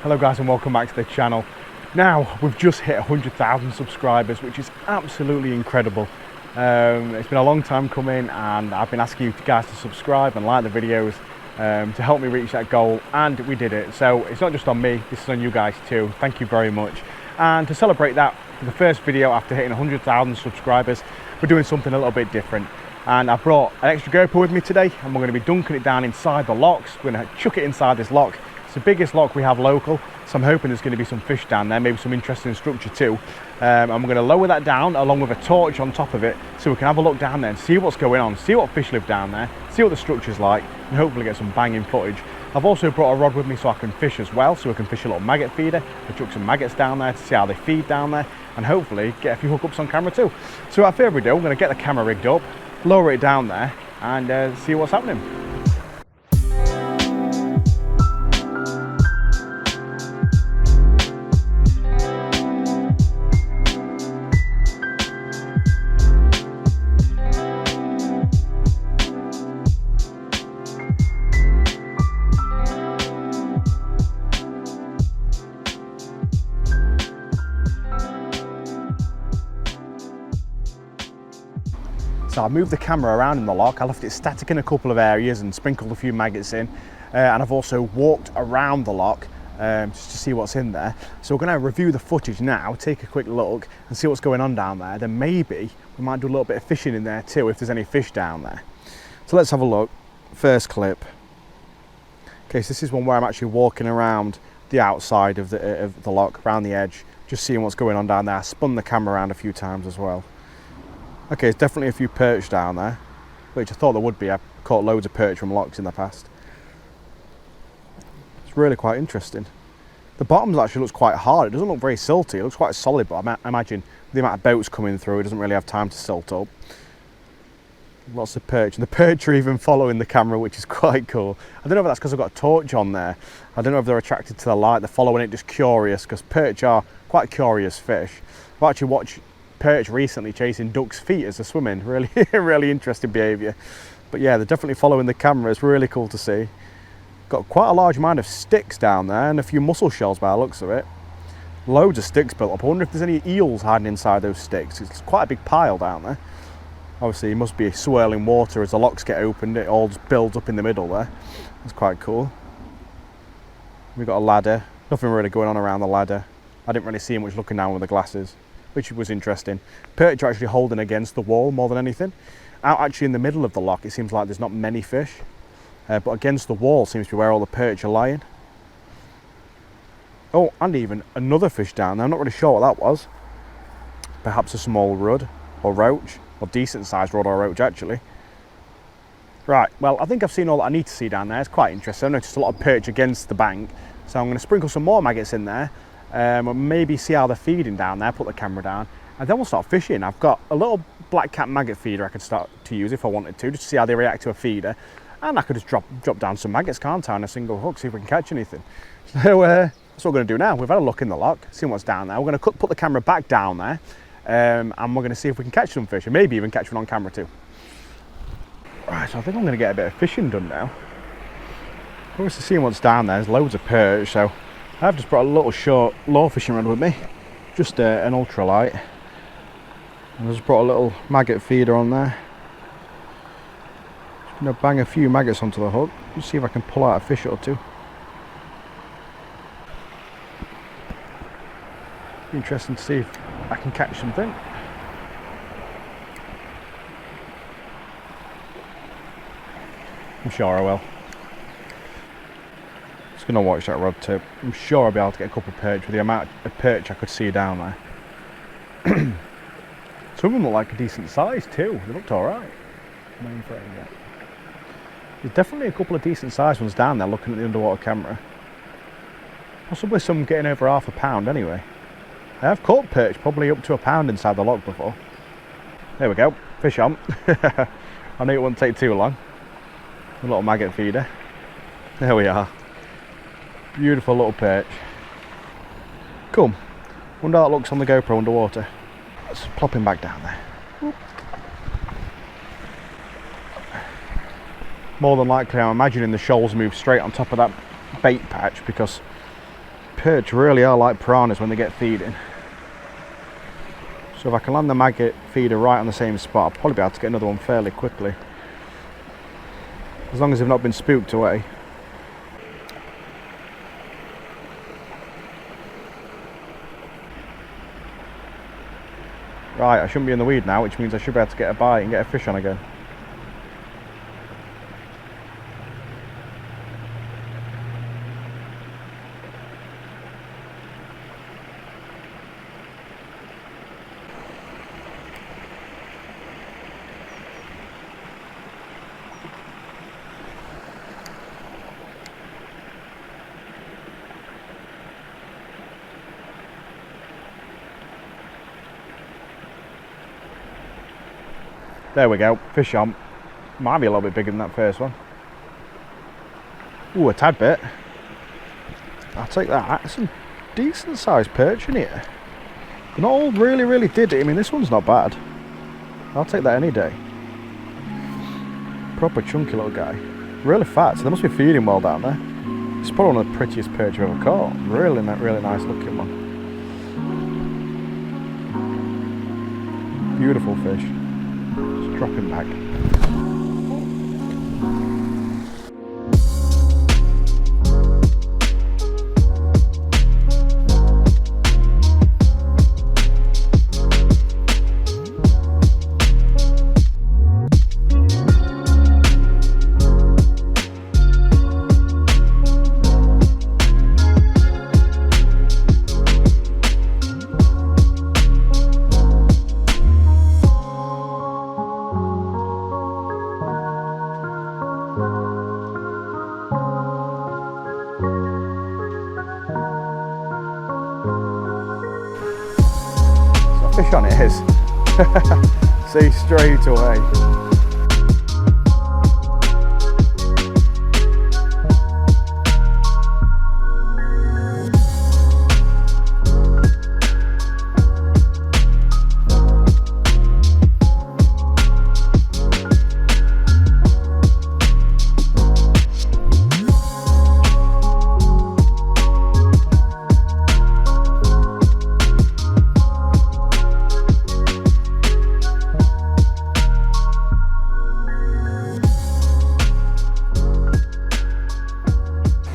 Hello guys and welcome back to the channel. Now we've just hit 100,000 subscribers, which is absolutely incredible. It's been a long time coming and I've been asking you guys to subscribe and like the videos to help me reach that goal, and we did it. So it's not just on me, this is on you guys too. Thank you very much. And to celebrate that, for the first video after hitting 100,000 subscribers, we're doing something a little bit different. And I brought an extra GoPro with me today and we're going to be dunking it down inside the locks. We're going to chuck it inside this lock. It's the biggest lock we have local, so I'm hoping there's going to be some fish down there, maybe some interesting structure too. And we're going to lower that down along with a torch on top of it, so we can have a look down there and see what's going on, see what fish live down there, see what the structure's like, and hopefully get some banging footage. I've also brought a rod with me so I can fish as well, so we can fish a little maggot feeder. We'll chuck some maggots down there to see how they feed down there, and hopefully get a few hookups on camera too. So without further ado, I'm going to get the camera rigged up, lower it down there, and see what's happening. So I moved the camera around in the lock. I left it static in a couple of areas and sprinkled a few maggots in. And I've also walked around the lock just to see what's in there. So we're going to review the footage now, take a quick look and see what's going on down there. Then maybe we might do a little bit of fishing in there too if there's any fish down there. So let's have a look. First clip. Okay, so this is one where I'm actually walking around the outside of the lock, around the edge, just seeing what's going on down there. I spun the camera around a few times as well. Okay, there's definitely a few perch down there, which I thought there would be. I've caught loads of perch from locks in the past. It's really quite interesting. The bottom actually looks quite hard. It doesn't look very silty. It looks quite solid, but I imagine the amount of boats coming through, it doesn't really have time to silt up. Lots of perch, and the perch are even following the camera, which is quite cool. I don't know if that's because I've got a torch on there. I don't know if they're attracted to the light. They're following it just curious, because perch are quite curious fish. I've actually watched perch recently chasing ducks' feet as they're swimming. Really, really interesting behaviour. But yeah, they're definitely following the camera. It's really cool to see. Got quite a large amount of sticks down there and a few mussel shells by the looks of it. Loads of sticks built up. I wonder if there's any eels hiding inside those sticks. It's quite a big pile down there. Obviously, it must be swirling water as the locks get opened. It all just builds up in the middle there. That's quite cool. We've got a ladder. Nothing really going on around the ladder. I didn't really see much looking down with the glasses, which was interesting. Perch are actually holding against the wall more than anything. Out actually in the middle of the lock, it seems like there's not many fish, but against the wall seems to be where all the perch are lying. Oh, and even another fish down there. I'm not really sure what that was. Perhaps a small rudd or roach, or decent sized rudd or roach actually. Right, well, I think I've seen all that I need to see down there. It's quite interesting. I noticed a lot of perch against the bank, so I'm going to sprinkle some more maggots in there. Maybe see how they're feeding down there, put the camera down, and then we'll start fishing. I've got a little black cap maggot feeder I could start to use if I wanted to, just to see how they react to a feeder. And I could just drop down some maggots, can't I, on a single hook, see if we can catch anything. So that's what we're going to do now. We've had a look in the lock, see what's down there. We're going to put the camera back down there, and we're going to see if we can catch some fish, and maybe even catch one on camera too. Right, so I think I'm going to get a bit of fishing done now. Obviously seeing what's down there, there's loads of perch, so I've just brought a little short lure fishing rod with me, just an ultralight, and I just brought a little maggot feeder on there. Just going to bang a few maggots onto the hook, just see if I can pull out a fish or two. Interesting to see if I can catch something. I'm sure I will. Just going to watch that rod tip. I'm sure I'll be able to get a couple of perch with the amount of perch I could see down there. Some of them look like a decent size too. They looked alright. There's definitely a couple of decent sized ones down there looking at the underwater camera. Possibly some getting over half a pound anyway. I have caught perch probably up to a pound inside the lock before. There we go, fish on. I knew it wouldn't take too long. A little maggot feeder. There we are. Beautiful little perch. Cool. Wonder how that looks on the GoPro underwater. Let's plop him back down there. Oop. More than likely, I'm imagining the shoals move straight on top of that bait patch because perch really are like piranhas when they get feeding. So if I can land the maggot feeder right on the same spot, I'll probably be able to get another one fairly quickly. As long as they've not been spooked away. Right, I shouldn't be in the weed now, which means I should be able to get a bite and get a fish on again. There we go, fish on. Might be a little bit bigger than that first one. Ooh, a tad bit. I'll take that. Some decent sized perch in here. They're not all really did it. I mean, this one's not bad. I'll take that any day. Proper chunky little guy. Really fat, so they must be feeding well down there. It's probably one of the prettiest perch I've ever caught. Really nice looking one. Beautiful fish. Just drop him back. Fish on it is. See straight away.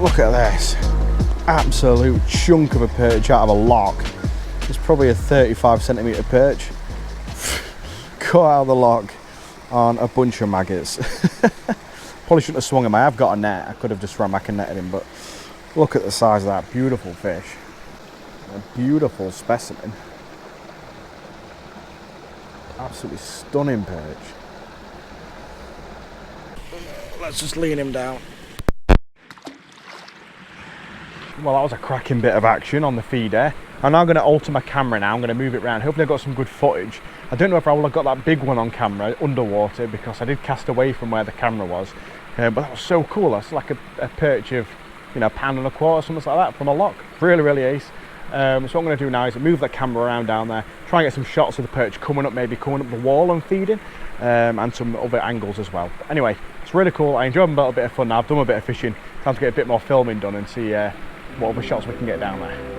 Look at this, absolute chunk of a perch out of a lock. It's probably a 35cm perch. Caught out of the lock on a bunch of maggots. Probably shouldn't have swung him. I have got a net. I could have just ran back and netted him, but look at the size of that beautiful fish. A beautiful specimen. Absolutely stunning perch. Let's just lean him down. Well, that was a cracking bit of action on the feeder. I'm now going to alter my camera now. I'm going to move it around. Hopefully I've got some good footage. I don't know if I will have got that big one on camera underwater because I did cast away from where the camera was. But that was so cool. That's like a perch of, you know, £1.25, something like that from a lock. Really ace. So what I'm going to do now is move that camera around down there, try and get some shots of the perch coming up the wall and feeding, and some other angles as well. But anyway, it's really cool. I enjoyed a little bit of fun now. I've done a bit of fishing. Time to get a bit more filming done and see what other shots we can get down there.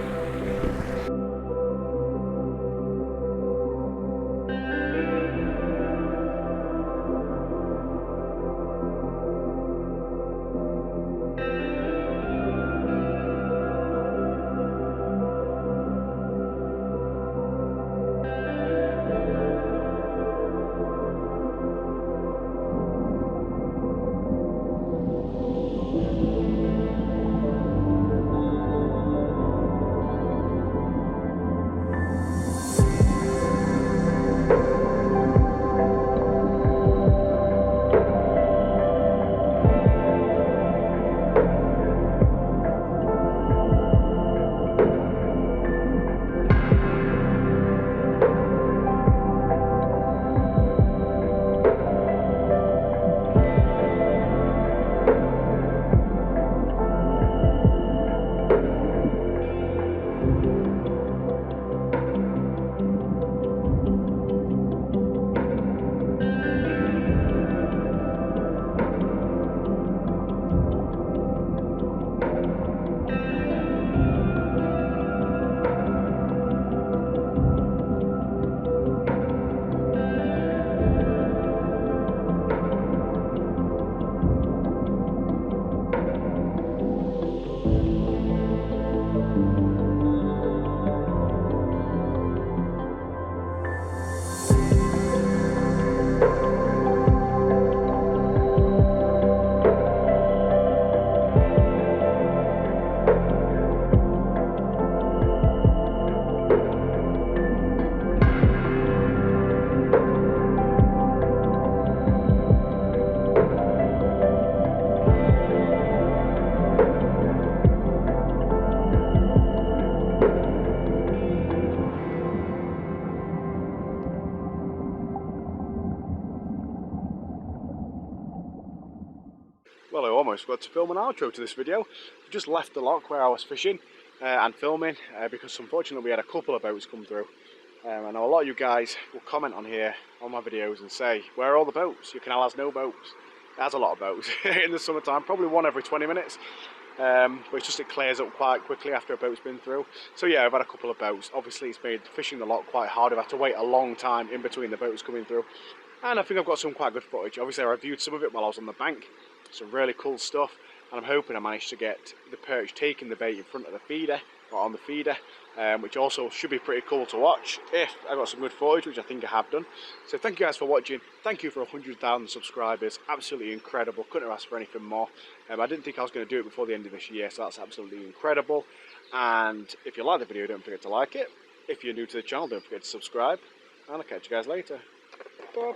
almost forgot to film an outro to this video. I've just left the lock where I was fishing and filming because unfortunately we had a couple of boats come through. I know a lot of you guys will comment on here on my videos and say, where are all the boats? Your canal has no boats. It has a lot of boats in the summertime, probably one every 20 minutes. But it's just it clears up quite quickly after a boat's been through. So yeah, I've had a couple of boats. Obviously it's made fishing the lock quite hard. I've had to wait a long time in between the boats coming through. And I think I've got some quite good footage. Obviously I reviewed some of it while I was on the bank. Some really cool stuff. And I'm hoping I managed to get the perch taking the bait in front of the feeder, or on the feeder, which also should be pretty cool to watch if I got some good footage, which I think I have done. So thank you guys for watching. Thank you for 100,000 subscribers. Absolutely incredible. Couldn't have asked for anything more. I didn't think I was going to do it before the end of this year, so that's absolutely incredible. And if you like the video, don't forget to like it. If you're new to the channel, don't forget to subscribe. And I'll catch you guys later. Bye.